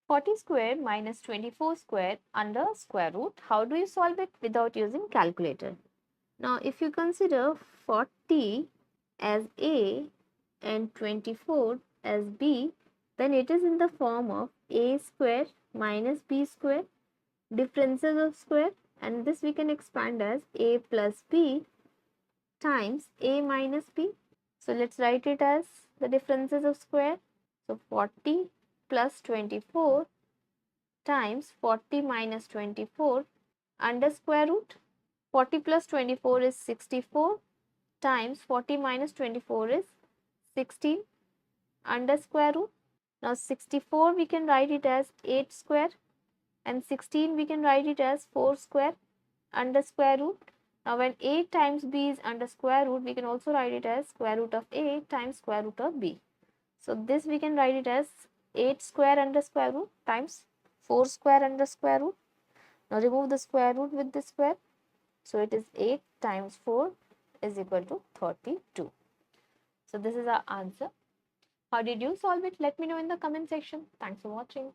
40 square minus 24 square under square root. How do you solve it without using calculator? Now, if you consider 40 as A and 24 as B, then it is in the form of A square minus B square, differences of square, and this we can expand as A plus B times A minus B. So let's write it as the differences of square. So 40 plus 24 times 40 minus 24 under square root. 40 plus 24 is 64 times 40 minus 24 is 16 under square root. Now 64 we can write it as 8 square and 16 we can write it as 4 square under square root. Now when 8 times b is under square root, we can also write it as square root of 8 times square root of b. So this we can write it as 8 square under square root times 4 square under square root. Now remove the square root with the square. So it is 8 times 4 is equal to 32. So this is our answer. How did you solve it? Let me know in the comment section. Thanks for watching.